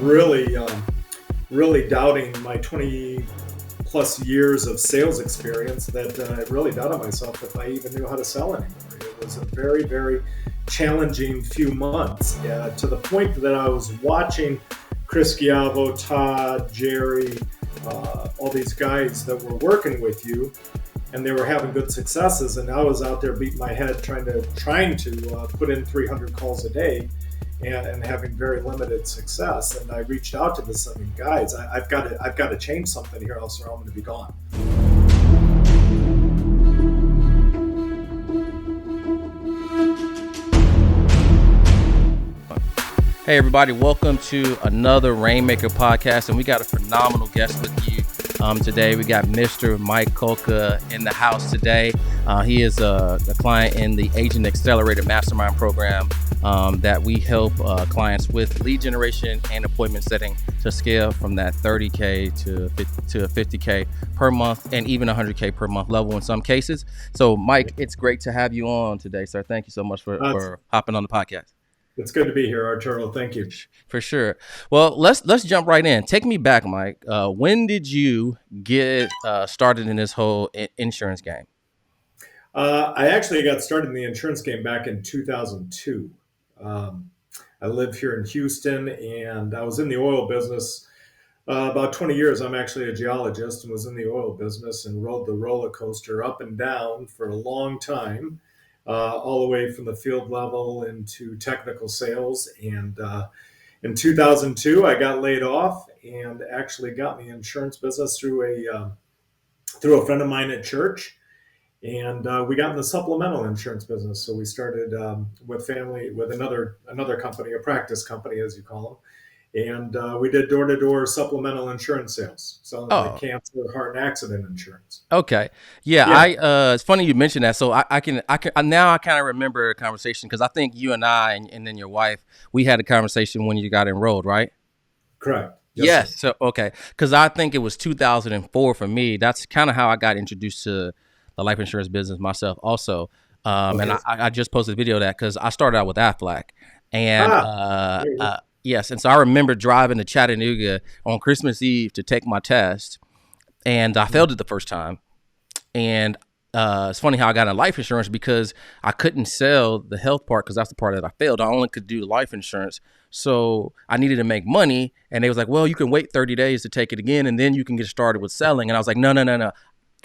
really doubting my 20 plus years of sales experience that I really doubted myself if I even knew how to sell anymore. It was a very, very challenging few months to the point that I was watching Chris Giavo, Todd, Jerry, all these guys that were working with you, and they were having good successes, and I was out there beating my head trying to put in 300 calls a day and having very limited success. And I reached out to this, guys, I've got to change something here, else I'm going to be gone. Hey everybody, welcome to another Rainmaker podcast, and we got a phenomenal guest with you today. We got Mr. Mike Kulka in the house today. He is a client in the Agent Accelerator Mastermind program that we help clients with lead generation and appointment setting to scale from that 30K to 50K per month and even 100K per month level in some cases. So Mike, it's great to have you on today, sir. Thank you so much for hopping on the podcast. It's good to be here, Arturo. Thank you. For sure. Well, let's jump right in. Take me back, Mike. When did you get started in this whole insurance game? I actually got started in the insurance game back in 2002. I live here in Houston, and I was in the oil business about 20 years. I'm actually a geologist and was in the oil business and rode the roller coaster up and down for a long time. All the way from the field level into technical sales. And in 2002, I got laid off and actually got in the insurance business through a friend of mine at church. And we got in the supplemental insurance business. So we started with another company, a practice company, as you call them. And we did door-to-door supplemental insurance sales, selling like cancer, heart, and accident insurance. Okay, yeah. It's funny you mentioned that. So I can now I kind of remember a conversation because I think you and I and then your wife, we had a conversation when you got enrolled, right? Correct. Yes. So okay, because I think it was 2004 for me. That's kind of how I got introduced to the life insurance business myself, also. And I just posted a video of that because I started out with Aflac, and yes, and so I remember driving to Chattanooga on Christmas Eve to take my test, and I failed it the first time. And it's funny how I got into life insurance because I couldn't sell the health part because that's the part that I failed. I only could do life insurance, so I needed to make money. And they was like, "Well, you can wait 30 days to take it again, and then you can get started with selling." And I was like, "No.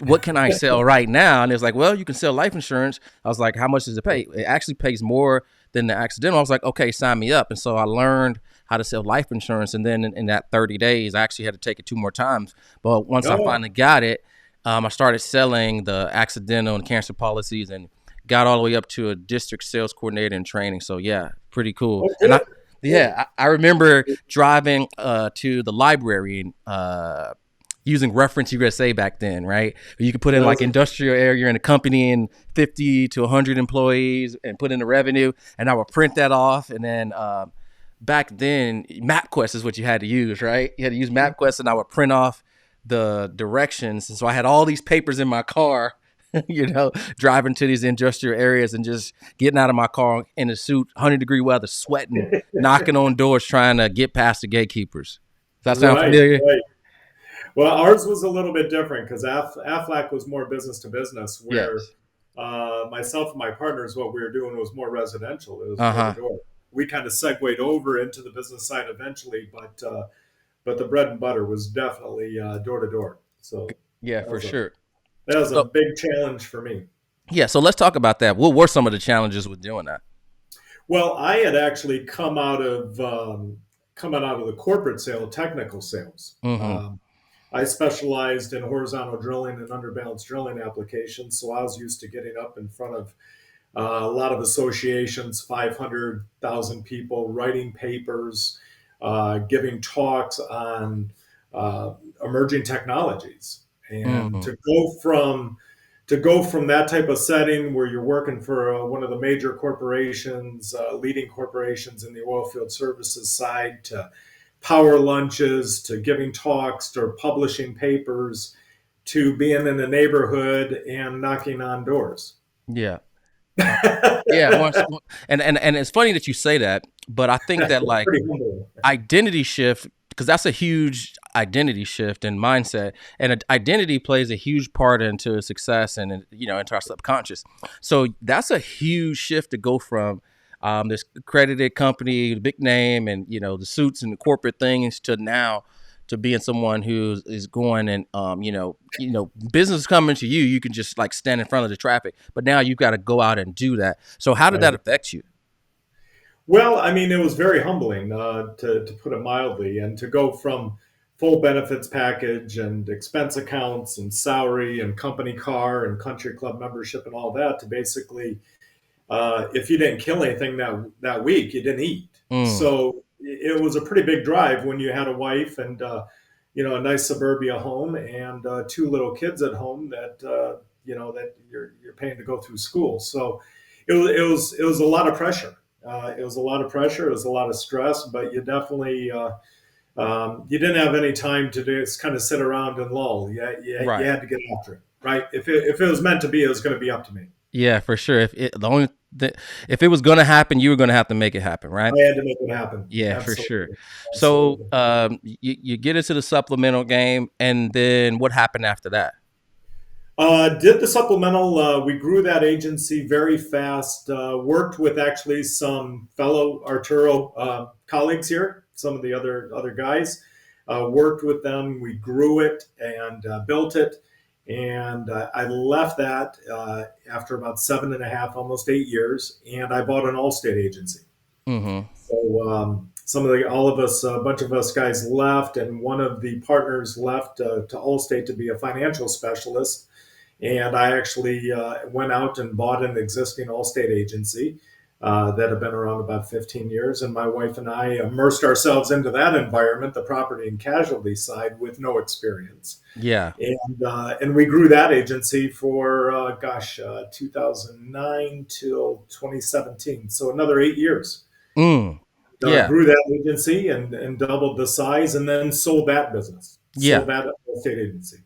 What can I sell right now?" And it was like, "Well, you can sell life insurance." I was like, "How much does it pay?" It actually pays more than the accidental. I was like, "Okay, sign me up." And so I learned how to sell life insurance. And then in that 30 days, I actually had to take it 2 more times. But once I finally got it, I started selling the accidental and cancer policies and got all the way up to a district sales coordinator in training. So yeah, pretty cool. Okay. And I remember driving to the library and using Reference USA back then, right? You could put in like industrial area in a company and 50 to 100 employees and put in the revenue, and I would print that off. And then back then, MapQuest is what you had to use, right? You had to use MapQuest, and I would print off the directions. And so I had all these papers in my car, driving to these industrial areas and just getting out of my car in a suit, 100-degree weather, sweating, knocking on doors, trying to get past the gatekeepers. Does that sound familiar? Right. Well, ours was a little bit different because Aflac was more business to business, where myself and my partners, what we were doing was more residential. It was door-to-door. We kind of segued over into the business side eventually, but the bread and butter was definitely door-to-door. So yeah, for sure. That was a big challenge for me. Yeah, so let's talk about that. What were some of the challenges with doing that? Well, I had actually come out of the corporate sale, technical sales. Mm-hmm. I specialized in horizontal drilling and underbalance drilling applications, so I was used to getting up in front of a lot of associations, 500,000 people, writing papers, giving talks on emerging technologies. And to go from that type of setting where you're working for one of the major corporations, leading corporations in the oil field services side, to power lunches, to giving talks, to publishing papers, to being in the neighborhood and knocking on doors. Yeah. Yeah. And it's funny that you say that But I think that It's like pretty humble. identity shift, because that's a huge identity shift and mindset, and identity plays a huge part into success and into our subconscious. So that's a huge shift to go from this accredited company, the big name, and the suits and the corporate things to now to being someone who is going and business coming to you. You can just like stand in front of the traffic, but now you've got to go out and do that. So how did that Right. affect you? Well, I mean, it was very humbling, to put it mildly, and to go from full benefits package and expense accounts and salary and company car and country club membership and all that to basically, if you didn't kill anything that week, you didn't eat. Mm, So it was a pretty big drive when you had a wife and a nice suburbia home and two little kids at home that you're paying to go through school. So it was a lot of pressure. It was a lot of pressure. It was a lot of stress, but you definitely you didn't have any time to just kind of sit around and lull. You right. had to get after it, right? If it was meant to be, it was going to be up to me. Yeah, for sure. If it was gonna happen, you were gonna have to make it happen, right? I had to make it happen. Yeah, for sure. Absolutely, So absolutely. you get into the supplemental game, and then what happened after that? Did the supplemental. We grew that agency very fast. Worked with actually some fellow Arturo colleagues here, some of the other guys. Worked with them. We grew it and built it. And I left that after about 7.5, almost 8 years, and I bought an Allstate agency. Mm-hmm. So all of us, a bunch of us guys left, and one of the partners left to Allstate to be a financial specialist. And I actually went out and bought an existing Allstate agency that had been around about 15 years. And my wife and I immersed ourselves into that environment, the property and casualty side, with no experience. Yeah. And we grew that agency for, 2009 till 2017. So another 8 years. Mm. Yeah. Grew that agency and doubled the size and then sold that business, Yeah. sold that Allstate agency.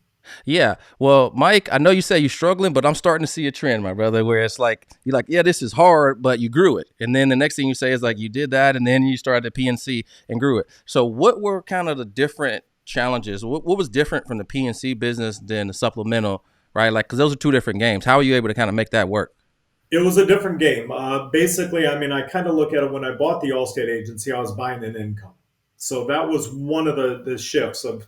Yeah. Well, Mike, I know you say you're struggling, but I'm starting to see a trend, my brother, where it's like you're like, yeah, this is hard, but you grew it. And then the next thing you say is like you did that and then you started the PNC and grew it. So what were kind of the different challenges? What was different from the PNC business than the supplemental, right? Like, because those are two different games. How are you able to kind of make that work? It was a different game. Basically, I mean, I kind of look at it when I bought the Allstate agency, I was buying an income. So that was one of the shifts of,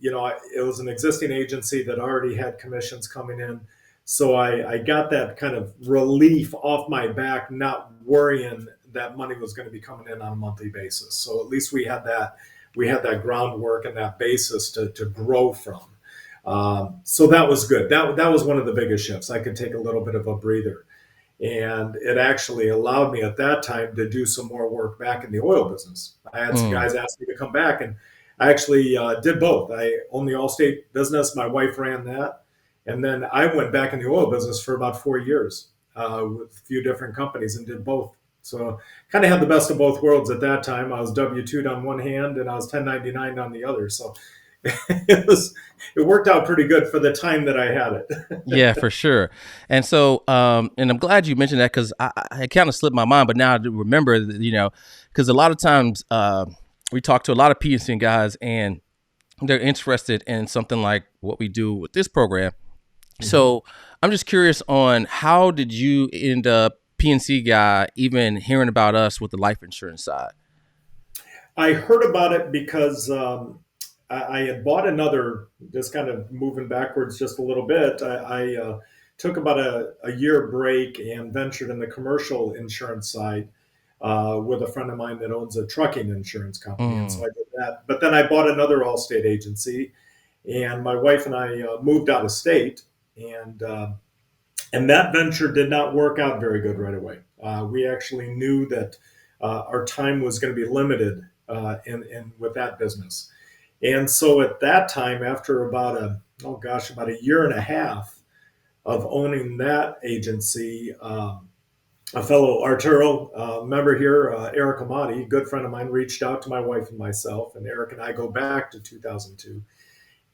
it was an existing agency that already had commissions coming in. So I got that kind of relief off my back, not worrying that money was going to be coming in on a monthly basis. So at least we had that groundwork and that basis to grow from. So that was good. That was one of the biggest shifts. I could take a little bit of a breather, and it actually allowed me at that time to do some more work back in the oil business. I had some Mm. guys ask me to come back, and I actually did both. I owned the Allstate business. My wife ran that, and then I went back in the oil business for about 4 years with a few different companies and did both. So kind of had the best of both worlds at that time. I was W-2'd on one hand and I was 1099 on the other. So it worked out pretty good for the time that I had Yeah, it. for sure. And so, and I'm glad you mentioned that because I kind of slipped my mind, but now I do remember, because a lot of times we talk to a lot of PNC guys and they're interested in something like what we do with this program. Mhm. So I'm just curious on how did you end up PNC guy even hearing about us with the life insurance side? I heard about it because I had bought another, just kind of moving backwards just a little bit. I took about a year break and ventured in the commercial insurance side with a friend of mine that owns a trucking insurance company. And so Mm, I did that. But then I bought another Allstate agency, and my wife and I moved out of state. And that venture did not work out very good right away. We actually knew that our time was going to be limited in with that business. And so at that time, after about a year and a half of owning that agency, a fellow Arturo member here, Eric Amati, a good friend of mine, reached out to my wife and myself, and Eric and I go back to 2002.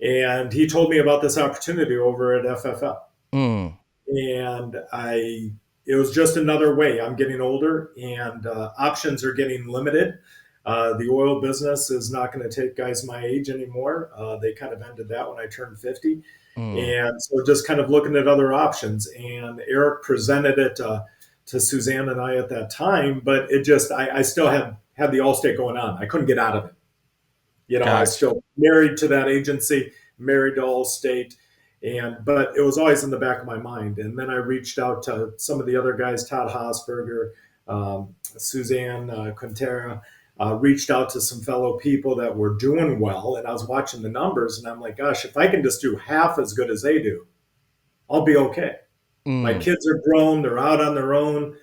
And he told me about this opportunity over at FFL. mm, And I it was just another way. I'm getting older, and options are getting limited. The oil business is not going to take guys my age anymore. They kind of ended that when I turned 50. Mm, And so just kind of looking at other options. And Eric presented it to Suzanne and I at that time, but it just, I still had the Allstate going on. I couldn't get out of it. I was gotcha. still married to that agency, married to Allstate, but it was always in the back of my mind. And then I reached out to some of the other guys, Todd Haasberger, Suzanne Quintera, reached out to some fellow people that were doing well, and I was watching the numbers, and I'm like, gosh, if I can just do half as good as they do, I'll be okay. My Mm, kids are grown; they're out on their own.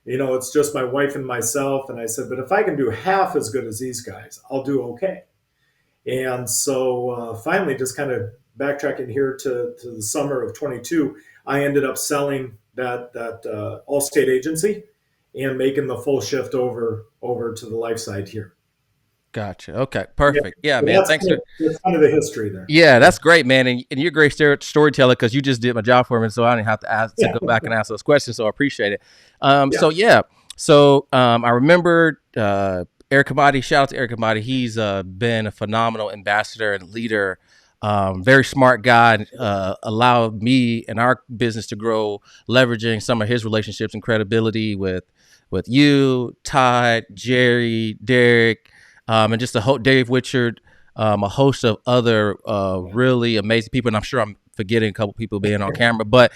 It's just my wife and myself. And I said, but if I can do half as good as these guys, I'll do okay. And so finally, just kind of backtracking here to the summer of 22, I ended up selling that Allstate agency and making the full shift over to the life side here. gotcha. Okay, Yeah, perfect. Yeah, so man. Thanks for. that's kind of the history there. Yeah, Yeah, that's great, man. And you're a great storyteller because you just did my job for me, so I didn't have to ask to yeah, go back and ask those questions. So I appreciate it. yeah, So yeah, so I remember Eric Kamadi. Shout out to Eric Kamadi. He's been a phenomenal ambassador and leader. Very smart guy. Allowed me and our business to grow, leveraging some of his relationships and credibility with you, Todd, Jerry, Derek, and just a whole Dave Witchard, a host of other really amazing people, and I'm sure I'm forgetting a couple people being on camera, but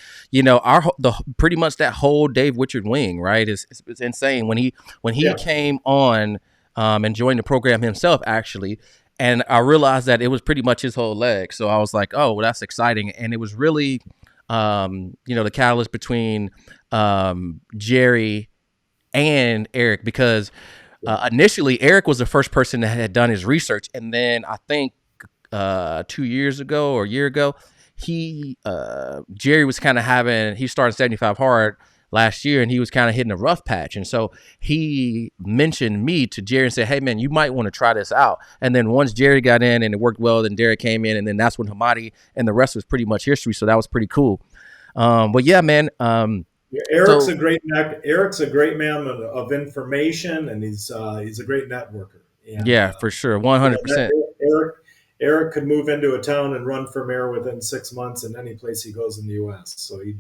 pretty much that whole Dave Witchard wing, right? It's insane when he yeah. came on and joined the program himself, actually. And I realized that it was pretty much his whole leg. So I was like, oh, well, that's exciting. And it was really, the catalyst between Jerry and Eric, because initially Eric was the first person that had done his research, and then I think 2 years ago or a year ago, Jerry was kind of he started 75 hard last year, and he was kind of hitting a rough patch, and so he mentioned me to Jerry and said, hey man, you might want to try this out. And then once Jerry got in and it worked well, then Derek came in, and then that's when Hamadi, and the rest was pretty much history. So that was pretty cool. But yeah, man. Yeah, So Eric's a great man of information, and he's a great networker. And yeah, for sure, yeah, 100%. Eric could move into a town and run for mayor within 6 months in any place he goes in the U.S. So he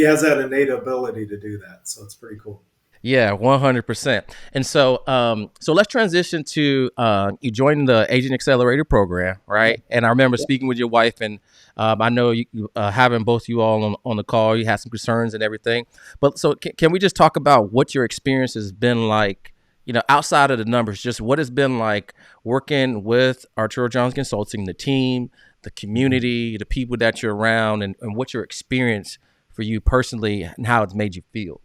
has that innate ability to do that. So it's pretty cool. Yeah, 100%. And so let's transition to you joining the Agent Accelerator program, right? And I remember speaking with your wife, and I know you having both you all on the call, you had some concerns and everything. But so can we just talk about what your experience has been like, outside of the numbers, just what it's been like working with Arturo Jones Consulting, the team, the community, the people that you're around, and what your experience for you personally and how it's made you feel.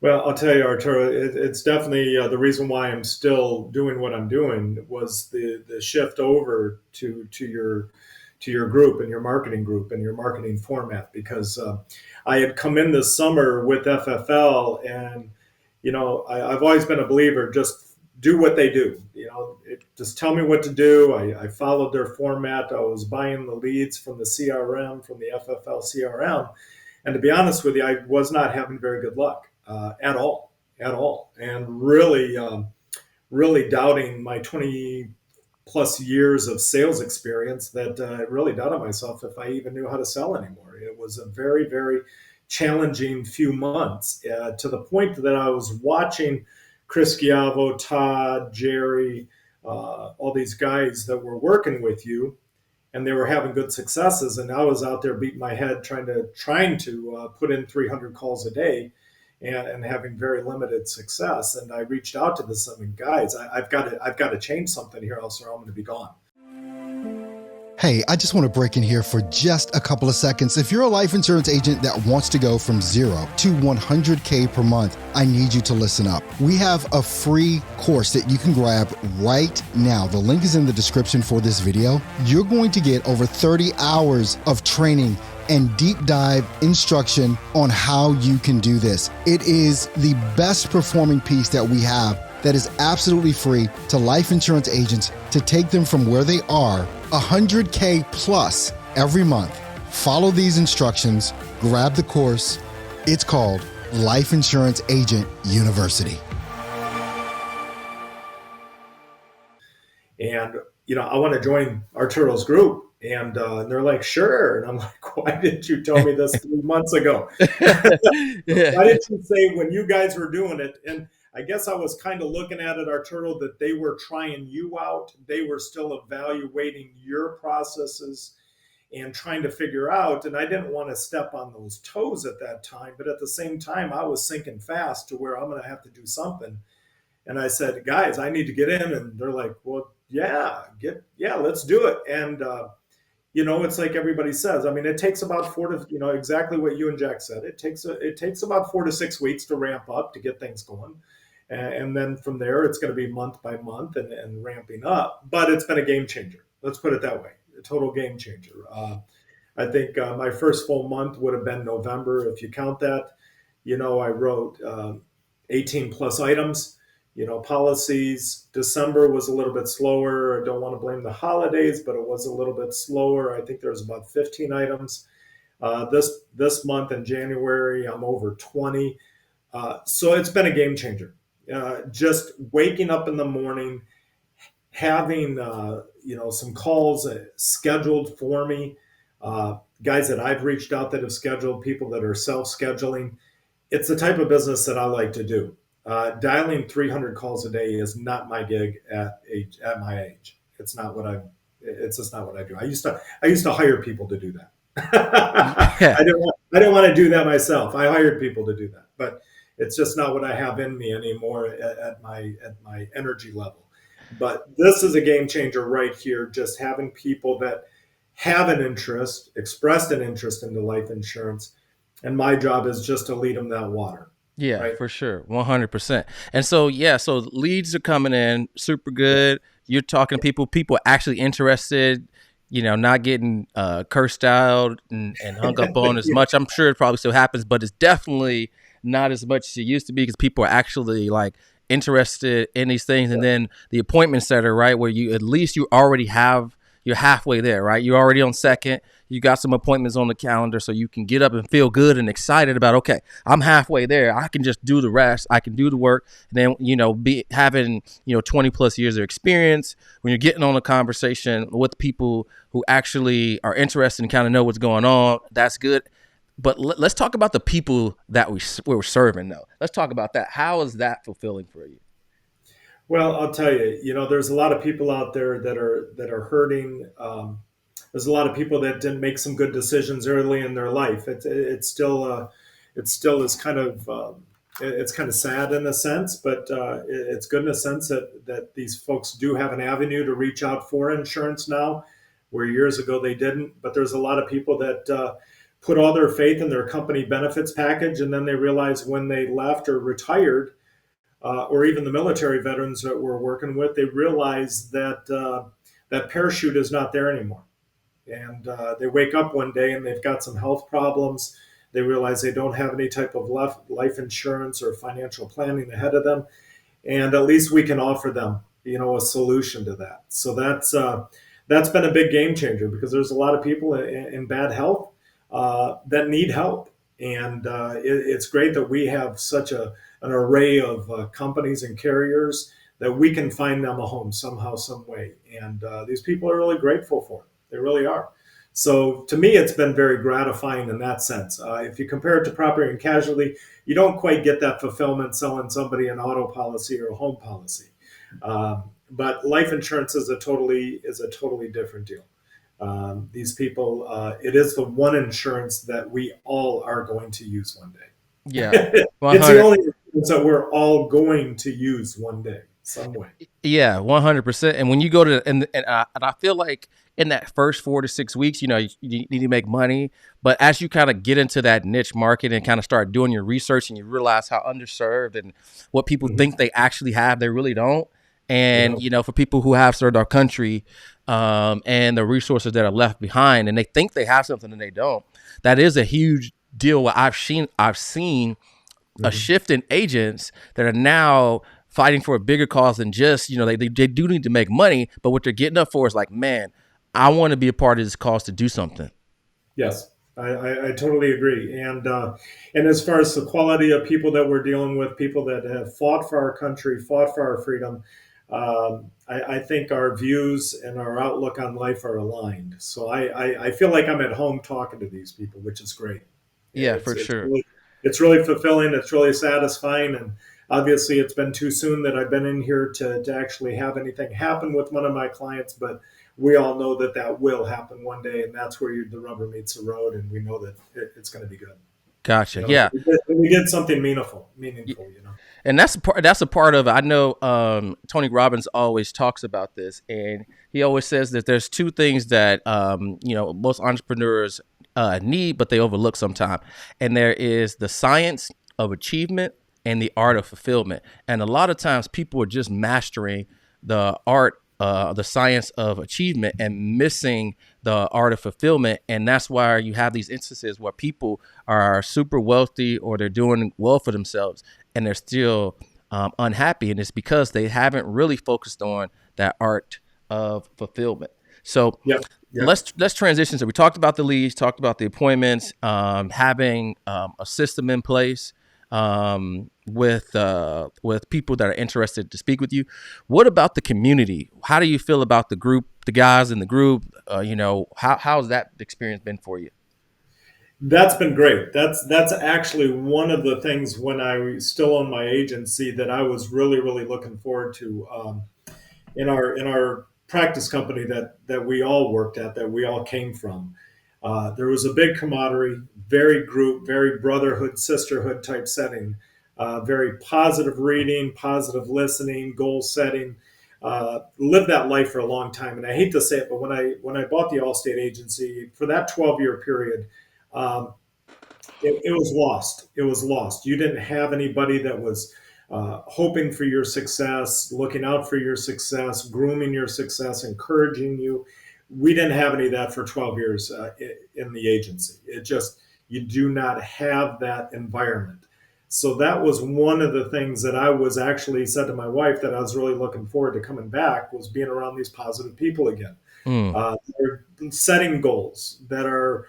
Well, I'll tell you, Arturo, it's definitely the reason why I'm still doing what I'm doing was the shift over to your group and your marketing group and your marketing format, because I had come in this summer with FFL, and I've always been a believer, just do what they do. Just tell me what to do. I followed their format. I was buying the leads from the CRM, from the FFL CRM, and to be honest with you, I was not having very good luck at all, and really doubting my 20 plus years of sales experience, that I really doubted myself if I even knew how to sell anymore. It was a very, very challenging few months, to the point that I was watching Chris Giavo, Todd, Jerry, all these guys that were working with you, and they were having good successes, and I was out there beating my head trying to put in 300 calls a day, and having very limited success. And I reached out to the 7 guys. I've got to change something here, else I'm going to be gone. Hey, I just want to break in here for just a couple of seconds. If you're a life insurance agent that wants to go from 0 to 100K per month, I need you to listen up. We have a free course that you can grab right now. The link is in the description for this video. You're going to get over 30 hours of training and deep dive instruction on how you can do this. It is the best performing piece that we have that is absolutely free to life insurance agents to take them from where they are 100K plus every month. Follow these instructions, grab the course. It's called Life Insurance Agent University. And, I want to join Arturo's group. And they're like, sure. And I'm like, why didn't you tell me this 3 months ago? Yeah. Why didn't you say when you guys were doing it? And I guess I was kind of looking at it, Arturo, that they were trying you out. They were still evaluating your processes and trying to figure out. And I didn't want to step on those toes at that time. But at the same time, I was sinking fast to where I'm going to have to do something. And I said, guys, I need to get in. And they're like, well, let's do it. And, it's like everybody says. I mean, it takes about exactly what you and Jack said. It takes about 4 to 6 weeks to ramp up to get things going. And then from there, it's going to be month by month and ramping up. But it's been a game changer. Let's put it that way. A total game changer. I think my first full month would have been November. If you count that, I wrote 18 plus items, policies. December was a little bit slower. I don't want to blame the holidays, but it was a little bit slower. I think there's about 15 items. This month in January, I'm over 20. So it's been a game changer. Just waking up in the morning, having some calls scheduled for me, guys that I've reached out that have scheduled, people that are self-scheduling. It's the type of business that I like to do. Dialing 300 calls a day is not my gig at my age. It's just not what I do. I used to hire people to do that. I didn't want to do that myself. I hired people to do that, but it's just not what I have in me anymore at my energy level. But this is a game changer right here. Just having people that have expressed an interest into life insurance, and my job is just to lead them that water. Yeah, right? For sure. 100%. And so, so leads are coming in super good. You're talking to people actually interested, not getting cursed out and hung up on as much. I'm sure it probably still happens, but it's definitely not as much as it used to be because people are actually like interested in these things. And then the appointment setter, right, where you already you're halfway there, right? You're already on second. You got some appointments on the calendar so you can get up and feel good and excited about, okay, I'm halfway there. I can just do the rest. I can do the work. And then, be having, 20 plus years of experience, when you're getting on a conversation with people who actually are interested and kind of know what's going on, that's good. But let's talk about the people that we're serving, though. Let's talk about that. How is that fulfilling for you? Well, I'll tell you, there's a lot of people out there that are hurting. There's a lot of people that didn't make some good decisions early in their life. It's still is kind of it's kind of sad in a sense, but it's good in a sense that these folks do have an avenue to reach out for insurance now, where years ago they didn't. But there's a lot of people that put all their faith in their company benefits package, and then they realize when they left or retired. Or even the military veterans that we're working with, they realize that that parachute is not there anymore. And they wake up one day and they've got some health problems. They realize they don't have any type of life insurance or financial planning ahead of them. And at least we can offer them, a solution to that. So that's been a big game changer because there's a lot of people in bad health that need help. And it's great that we have such an array of companies and carriers that we can find them a home somehow, some way. And these people are really grateful for it. They really are. So to me, it's been very gratifying in that sense. If you compare it to property and casualty, you don't quite get that fulfillment selling somebody an auto policy or a home policy. But life insurance is a totally different deal. These people, it is the one insurance that we all are going to use one day. Yeah. It's the only insurance that we're all going to use one day, some way. Yeah, 100%. And when you go to, and I feel like in that first 4 to 6 weeks, you need to make money. But as you kind of get into that niche market and kind of start doing your research and you realize how underserved and what people think they actually have, they really don't. And, for people who have served our country and the resources that are left behind and they think they have something and they don't, that is a huge deal. What I've seen a shift in agents that are now fighting for a bigger cause than just, they do need to make money, but what they're getting up for is like, man, I want to be a part of this cause to do something. Yes. I totally agree. And as far as the quality of people that we're dealing with, people that have fought for our country, fought for our freedom, I think our views and our outlook on life are aligned. So I feel like I'm at home talking to these people, which is great. Yeah, It's for it's sure. really it's really fulfilling. It's really satisfying, and obviously it's been too soon that I've been in here to actually have anything happen with one of my clients, but we all know that that will happen one day, and that's where the rubber meets the road, and we know that it's going to be good. Gotcha. Yeah. We did something meaningful, you know. And that's a part of it. I know Tony Robbins always talks about this, and he always says that there's two things that most entrepreneurs need, but they overlook sometimes. And there is the science of achievement and the art of fulfillment. And a lot of times, people are just mastering the art, the science of achievement, and missing the art of fulfillment. And that's why you have these instances where people are super wealthy or they're doing well for themselves and they're still unhappy, and it's because they haven't really focused on that art of fulfillment. So Yep. Yep. let's transition. So we talked about the leads, talked about the appointments, having a system in place with people that are interested to speak with you. What about the community? How do you feel about the group, the guys in the group? How's that experience been for you? That's been great. That's actually one of the things when I still own my agency that I was really looking forward to. In our practice company that we all worked at, that we all came from. There was a big camaraderie, very group, very brotherhood, sisterhood type setting, very positive reading, positive listening, goal setting. Lived that life for a long time, and I hate to say it, but when I bought the Allstate agency for that 12-year period, um, it was lost. It was lost. You didn't have anybody that was hoping for your success, looking out for your success, grooming your success, encouraging you. We didn't have any of that for 12 years in the agency. It just, you do not have that environment. So that was one of the things that I was actually said to my wife that I was really looking forward to coming back, was being around these positive people again. Mm. They're setting goals that are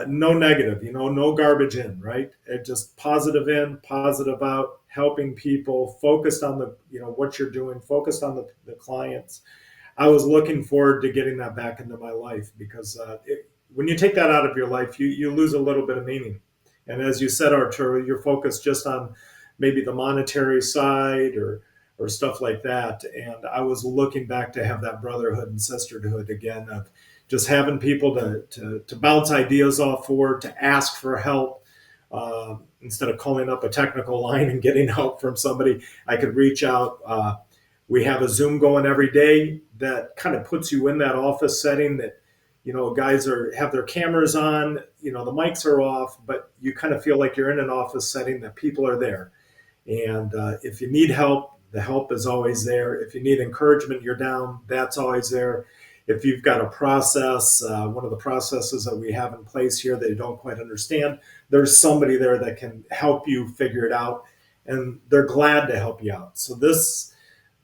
no negative, no garbage in, right? It just positive in, positive out, helping people, focused on what you're doing, focused on the clients. I was looking forward to getting that back into my life because when you take that out of your life, you lose a little bit of meaning. And as you said, Arturo, you're focused just on maybe the monetary side or stuff like that. And I was looking back to have that brotherhood and sisterhood again of just having people to bounce ideas off for, to ask for help. Instead of calling up a technical line and getting help from somebody, I could reach out. We have a Zoom going every day that kind of puts you in that office setting that, guys have their cameras on, the mics are off, but you kind of feel like you're in an office setting, that people are there. And if you need help, the help is always there. If you need encouragement, you're down, that's always there. If you've got a process, one of the processes that we have in place here that you don't quite understand, there's somebody there that can help you figure it out, and they're glad to help you out. So this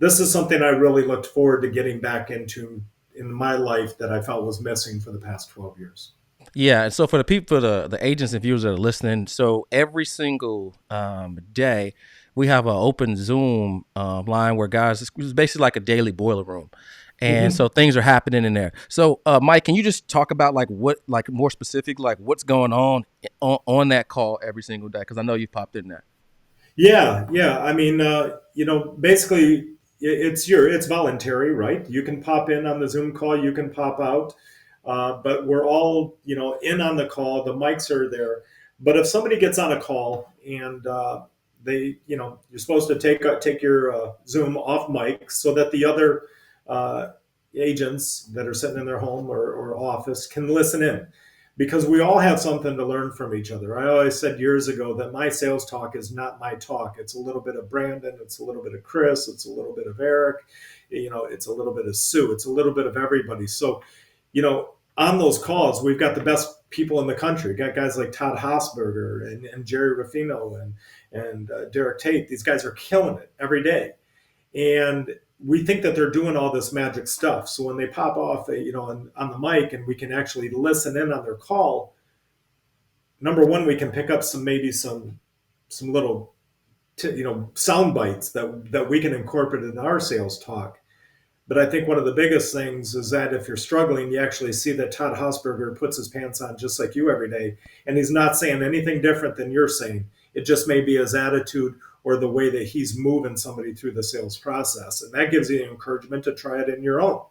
is something I really looked forward to getting back into in my life that I felt was missing for the past 12 years. Yeah, and so for the people, for the agents and viewers that are listening, so every single day we have an open Zoom line where guys, it's basically like a daily boiler room, and Mm-hmm. so things are happening in there. So, Mike, can you just talk about like more specific, like what's going on that call every single day? Because I know you popped in there. Yeah, yeah. I mean, basically, it's voluntary, right? You can pop in on the Zoom call, you can pop out, but we're all in on the call. The mics are there, but if somebody gets on a call and you're supposed to take your Zoom off mic so that the other uh, agents that are sitting in their home or office can listen in, because we all have something to learn from each other. I always said years ago that my sales talk is not my talk. It's a little bit of Brandon, it's a little bit of Chris, it's a little bit of Eric, it's a little bit of Sue, it's a little bit of everybody. So, on those calls, we've got the best people in the country. We've got guys like Todd Hausberger and Jerry Ruffino and Derek Tate. These guys are killing it every day. And we think that they're doing all this magic stuff. So when they pop off, on the mic and we can actually listen in on their call, number one, we can pick up maybe some little sound bites that we can incorporate in our sales talk. But I think one of the biggest things is that if you're struggling, you actually see that Todd Hausberger puts his pants on just like you every day, and he's not saying anything different than you're saying. It just may be his attitude or the way that he's moving somebody through the sales process, and that gives you the encouragement to try it in your own.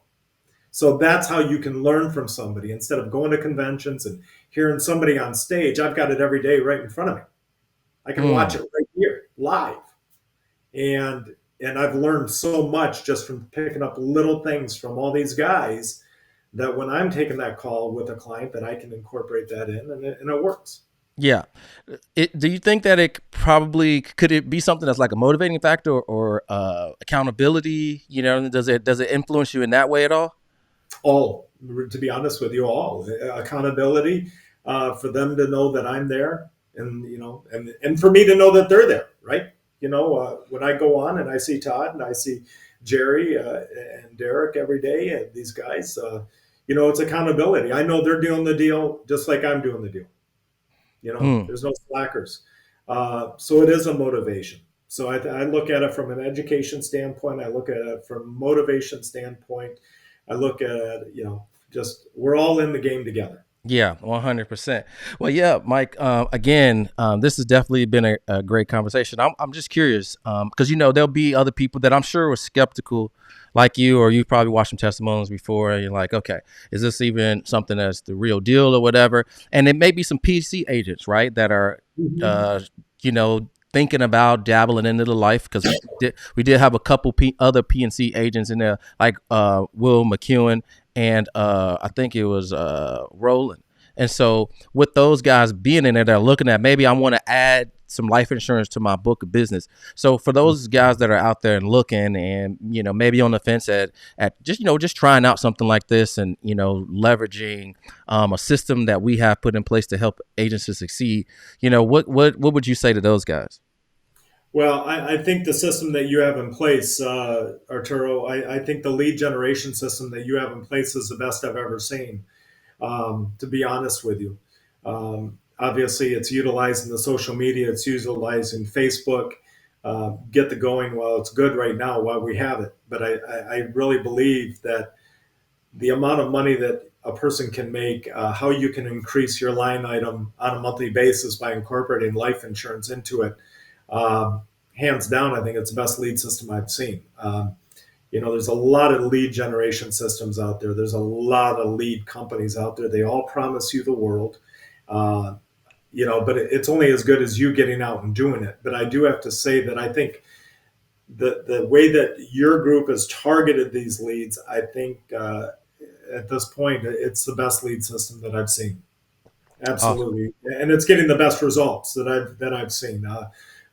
So that's how you can learn from somebody instead of going to conventions and hearing somebody on stage. I've got it every day right in front of me. I can watch it right here live. And I've learned so much just from picking up little things from all these guys that when I'm taking that call with a client, that I can incorporate that in, and it works. Yeah. Do you think that could it be something that's like a motivating factor or accountability? Does it influence you in that way at all? All, to be honest with you, all accountability for them to know that I'm there, and for me to know that they're there, right? When I go on and I see Todd and I see Jerry and Derek every day, and these guys, it's accountability. I know they're doing the deal just like I'm doing the deal. There's no slackers. So it is a motivation. So I look at it from an education standpoint. I look at it from a motivation standpoint. I look at it, just we're all in the game together. Yeah, 100%. Well, yeah, Mike, again, this has definitely been a great conversation. I'm just curious because, there'll be other people that I'm sure were skeptical like you, or you've probably watched some testimonials before and you're like, okay, is this even something that's the real deal or whatever? And it may be some PNC agents, right, that are, thinking about dabbling into the life, because we did have a couple other PNC agents in there, like Will McEwen and I think it was Roland. And so with those guys being in there, they're looking at, maybe I want to add some life insurance to my book of business. So for those guys that are out there and looking and, maybe on the fence at just trying out something like this and, leveraging a system that we have put in place to help agents to succeed, what would you say to those guys? Well, I think the system that you have in place, Arturo, I think the lead generation system that you have in place is the best I've ever seen, to be honest with you. Obviously, it's utilizing the social media. It's utilizing Facebook. Get the going while it's good right now, while we have it. But I really believe that the amount of money that a person can make, how you can increase your line item on a monthly basis by incorporating life insurance into it, hands down, I think it's the best lead system I've seen. There's a lot of lead generation systems out there. There's a lot of lead companies out there. They all promise you the world, but it's only as good as you getting out and doing it. But I do have to say that I think the way that your group has targeted these leads, I think at this point, it's the best lead system that I've seen. Absolutely. Awesome. And it's getting the best results that I've seen.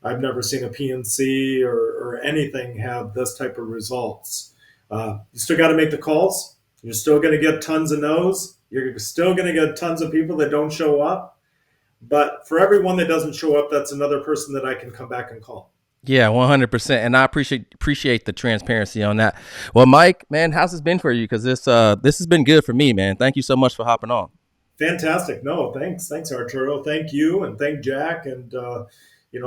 I've never seen a PNC or anything have this type of results. You still got to make the calls. You're still going to get tons of no's. You're still going to get tons of people that don't show up. But for everyone that doesn't show up, that's another person that I can come back and call. Yeah, 100%. And I appreciate the transparency on that. Well, Mike, man, how's this been for you? Because this has been good for me, man. Thank you so much for hopping on. Fantastic. No, thanks, Arturo. Thank you, and thank Jack, and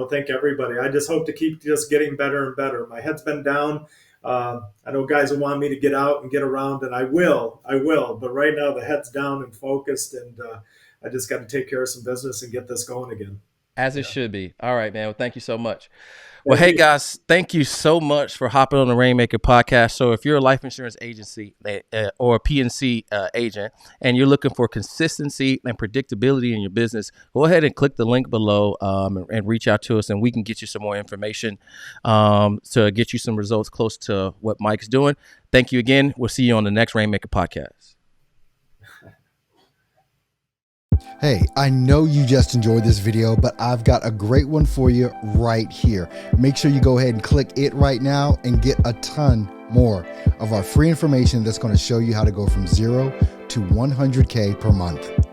thank everybody. I just hope to keep just getting better and better. My head's been down. I know guys will want me to get out and get around, and I will. But right now the head's down and focused, and I just got to take care of some business and get this going again. As it should be. All right, man. Well, thank you so much. Well, hey, guys, thank you so much for hopping on the Rainmaker podcast. So if you're a life insurance agency or a PNC agent and you're looking for consistency and predictability in your business, go ahead and click the link below and reach out to us, and we can get you some more information to get you some results close to what Mike's doing. Thank you again. We'll see you on the next Rainmaker podcast. Hey, I know you just enjoyed this video, but I've got a great one for you right here. Make sure you go ahead and click it right now and get a ton more of our free information that's going to show you how to go from 0 to 100K per month.